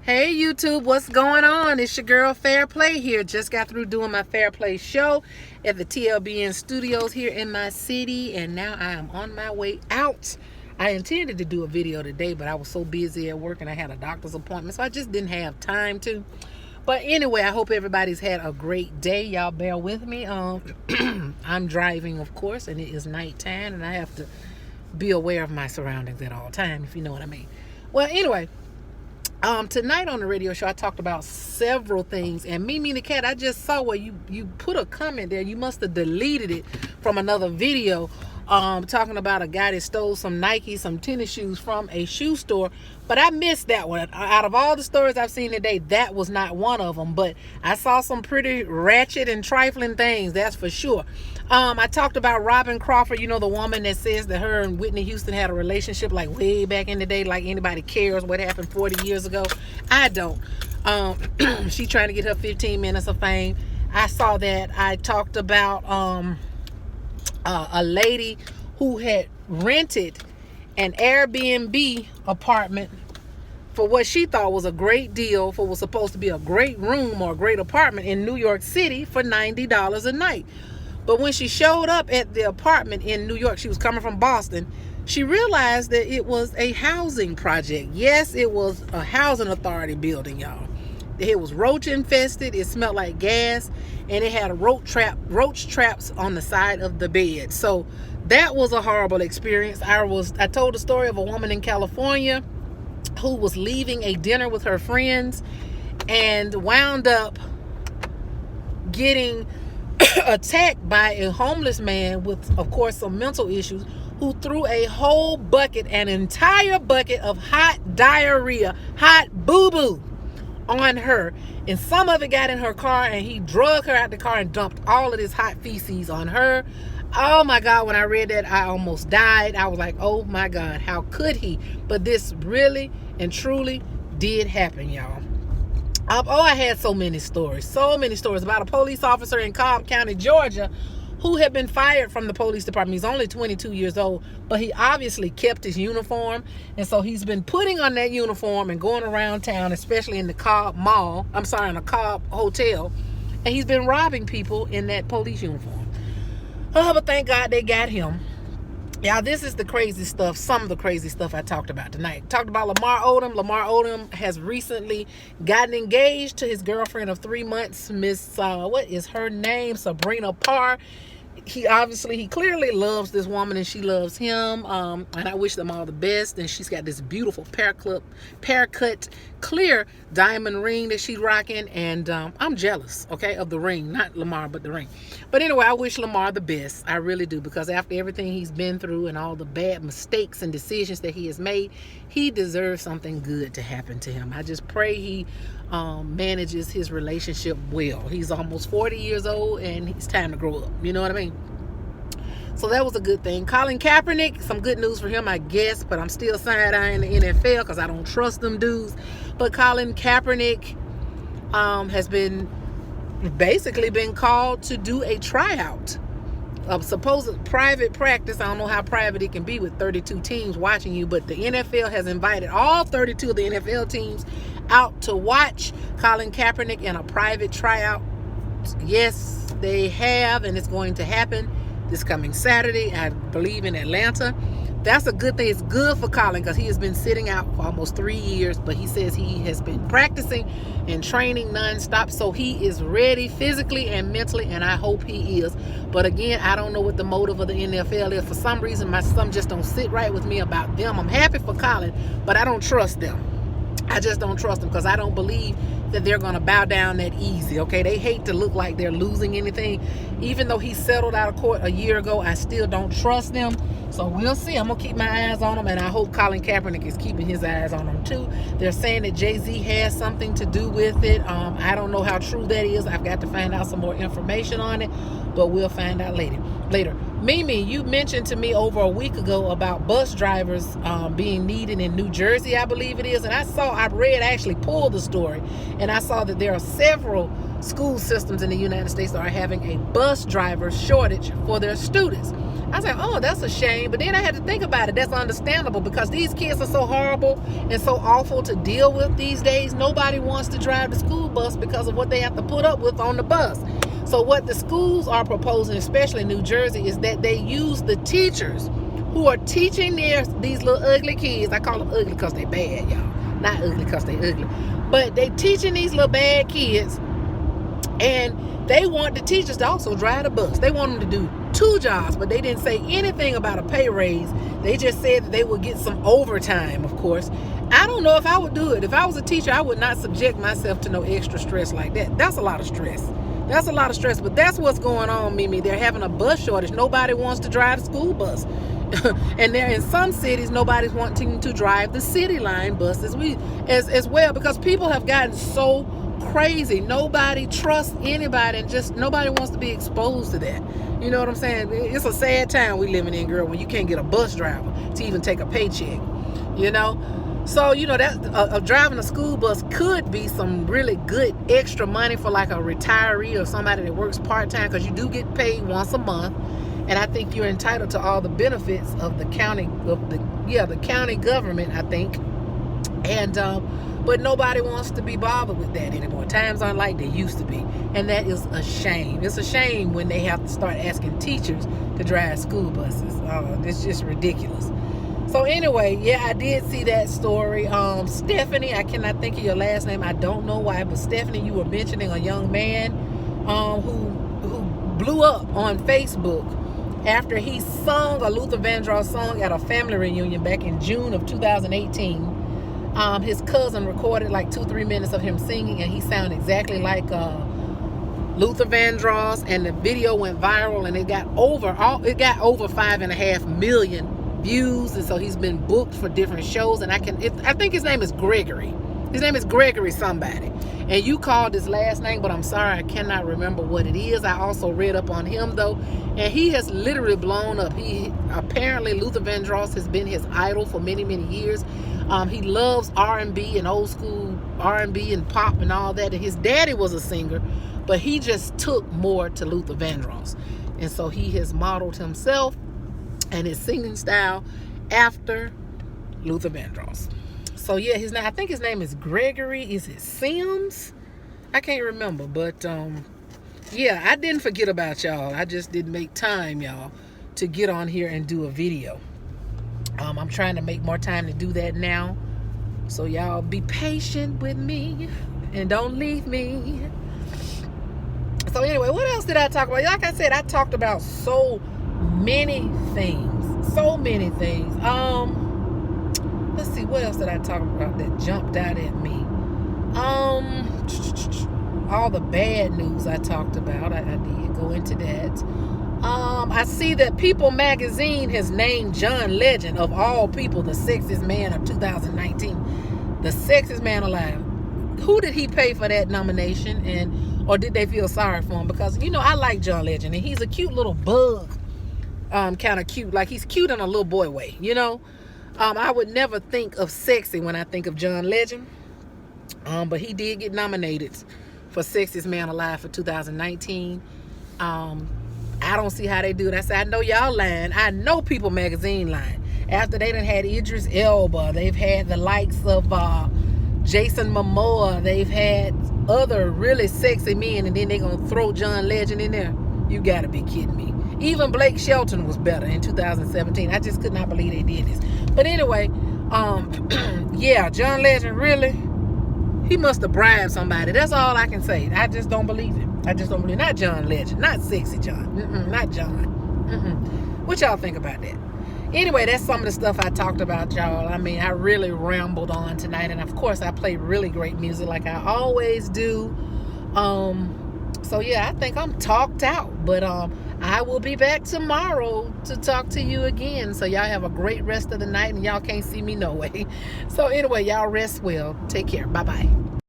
Hey YouTube, what's going on? It's your girl Fair Play here. Just got through doing my Fair Play show at the TLBN studios here in my city, and now I am on my way out. I intended to do a video today, but I was so busy at work and I had a doctor's appointment, so I just didn't have time to. But anyway, I hope everybody's had a great day. Y'all bear with me. I'm driving, of course, and it is nighttime, and I have to be aware of my surroundings at all times, if you know what I mean. Well, anyway. Tonight on the radio show, I talked about several things, and Mimi the cat, I just saw where you put a comment there. You must have deleted it from another video, talking about a guy that stole some Nike, some tennis shoes from a shoe store. But I missed that one. Out of all the stories I've seen today, that was not one of them. But I saw some pretty ratchet and trifling things, that's for sure. I talked about Robin Crawford, you know, the woman that says that her and Whitney Houston had a relationship like way back in the day, like anybody cares what happened 40 years ago. I don't. She trying to get her 15 minutes of fame. I saw that. I talked about a lady who had rented an Airbnb apartment for what she thought was a great deal, for what was supposed to be a great room or a great apartment in New York City for $90 a night. But when she showed up at the apartment in New York, she was coming from Boston, she realized that it was a housing project. Yes, it was a housing authority building, y'all. It was roach infested, it smelled like gas, and it had roach traps on the side of the bed. So that was a horrible experience. I told the story of a woman in California who was leaving a dinner with her friends and wound up getting attacked by a homeless man with, of course, some mental issues, who threw a whole bucket, an entire bucket of hot diarrhea, hot boo-boo on her. And some of it got in her car, and he drug her out the car and dumped all of this hot feces on her. Oh my God, when I read that, I almost died. I was like, oh my God, how could he? But this really and truly did happen, y'all. I had so many stories about a police officer in Cobb County, Georgia, who had been fired from the police department. He's only 22 years old, but he obviously kept his uniform. And so he's been putting on that uniform and going around town, especially in the Cobb in a Cobb hotel. And he's been robbing people in that police uniform. Oh, but thank God they got him. Yeah, this is the crazy stuff, some of the crazy stuff I talked about tonight. Talked about Lamar Odom. Lamar Odom has recently gotten engaged to his girlfriend of 3 months, Miss, what is her name? Sabrina Parr. He clearly loves this woman, and she loves him, and I wish them all the best. And she's got this beautiful pear-cut clear diamond ring that she's rocking, and I'm jealous, okay, of the ring, not Lamar, but the ring. But anyway, I wish Lamar the best. I really do, because after everything he's been through and all the bad mistakes and decisions that he has made, he deserves something good to happen to him. I just pray he manages his relationship well. He's almost 40 years old, and it's time to grow up. You know what I mean? So that was a good thing. Colin Kaepernick, some good news for him, I guess, but I'm still side-eyeing the NFL because I don't trust them dudes. But Colin Kaepernick has basically been called to do a tryout of supposed private practice. I don't know how private it can be with 32 teams watching you, but the NFL has invited all 32 of the NFL teams out to watch Colin Kaepernick in a private tryout. Yes, they have, and it's going to happen this coming Saturday, I believe, in Atlanta. That's a good thing. It's good for Colin because he has been sitting out for almost 3 years, but he says he has been practicing and training nonstop, so he is ready physically and mentally, and I hope he is. But again, I don't know what the motive of the NFL is. For some reason, my son just don't sit right with me about them. I'm happy for Colin, but I don't trust them. I just don't trust them because I don't believe that they're going to bow down that easy, okay? They hate to look like they're losing anything. Even though he settled out of court a year ago, I still don't trust them. So we'll see. I'm going to keep my eyes on him, and I hope Colin Kaepernick is keeping his eyes on him too. They're saying that Jay-Z has something to do with it. I don't know how true that is. I've got to find out some more information on it, but we'll find out later. Mimi, you mentioned to me over a week ago about bus drivers being needed in New Jersey, I believe it is. And I actually pulled the story, and I saw that there are several school systems in the United States are having a bus driver shortage for their students. I said, oh, that's a shame. But then I had to think about it. That's understandable because these kids are so horrible and so awful to deal with these days. Nobody wants to drive the school bus because of what they have to put up with on the bus. So what the schools are proposing, especially in New Jersey, is that they use the teachers who are teaching these little ugly kids. I call them ugly because they bad, y'all. Not ugly because they ugly. But they teaching these little bad kids, and they want the teachers to also drive the bus. They want them to do 2 jobs, but they didn't say anything about a pay raise. They just said that they would get some overtime, of course. I don't know if I would do it. If I was a teacher, I would not subject myself to no extra stress like that. That's a lot of stress. That's a lot of stress, but that's what's going on, Mimi. They're having a bus shortage. Nobody wants to drive the school bus. And there in some cities, nobody's wanting to drive the city line buses as well, because people have gotten so crazy. Nobody trusts anybody, and just nobody wants to be exposed to that. You know what I'm saying? It's a sad time we living in, girl, when you can't get a bus driver to even take a paycheck, you know? So, you know, that driving a school bus could be some really good extra money for like a retiree or somebody that works part-time, because you do get paid once a month. And I think you're entitled to all the benefits of the county, the county government, I think. And but nobody wants to be bothered with that anymore. Times aren't like they used to be, and that is a shame. It's a shame when they have to start asking teachers to drive school buses. It's just ridiculous. So anyway, yeah, I did see that story. Stephanie, I cannot think of your last name. I don't know why, but Stephanie, you were mentioning a young man who blew up on Facebook after he sung a Luther Vandross song at a family reunion back in June of 2018. His cousin recorded like 2-3 minutes of him singing, and he sounded exactly like Luther Vandross, and the video went viral, and it got over 5.5 million views, and so he's been booked for different shows. And I think his name is Gregory. His name is Gregory somebody. And you called his last name, but I'm sorry, I cannot remember what it is. I also read up on him, though, and he has literally blown up. Apparently, Luther Vandross has been his idol for many, many years. He loves R&B and old school R&B and pop and all that. And his daddy was a singer, but he just took more to Luther Vandross. And so he has modeled himself and his singing style after Luther Vandross. So yeah, I think his name is Gregory. Is it Sims? I can't remember, but yeah, I didn't forget about y'all. I just didn't make time, y'all, to get on here and do a video. I'm trying to make more time to do that now. So y'all be patient with me and don't leave me. So anyway, what else did I talk about? Like I said, I talked about so many things. So many things. Let's see, what else did I talk about that jumped out at me? All the bad news I talked about. I did go into that. I see that People magazine has named John Legend, of all people, the sexiest man of 2019. The sexiest man alive. Who did he pay for that nomination, or did they feel sorry for him? Because, you know, I like John Legend, and he's a cute little bug. Kind of cute. Like, he's cute in a little boy way, you know? I would never think of sexy when I think of John Legend. But he did get nominated for Sexiest Man Alive for 2019. I don't see how they do it. I said, I know y'all lying. I know People magazine lying. After they done had Idris Elba, they've had the likes of Jason Momoa, they've had other really sexy men, and then they gonna throw John Legend in there. You gotta be kidding me. Even Blake Shelton was better in 2017. I just could not believe they did this. But anyway, yeah, John Legend, really, he must have bribed somebody. That's all I can say. I just don't believe it. I just don't believe it. Not John Legend. Not sexy John. Not John. What y'all think about that? Anyway, that's some of the stuff I talked about, y'all. I mean, I really rambled on tonight. And, of course, I play really great music like I always do. So, yeah, I think I'm talked out. But I will be back tomorrow to talk to you again. So, y'all have a great rest of the night. And y'all can't see me no way. So, anyway, y'all rest well. Take care. Bye-bye.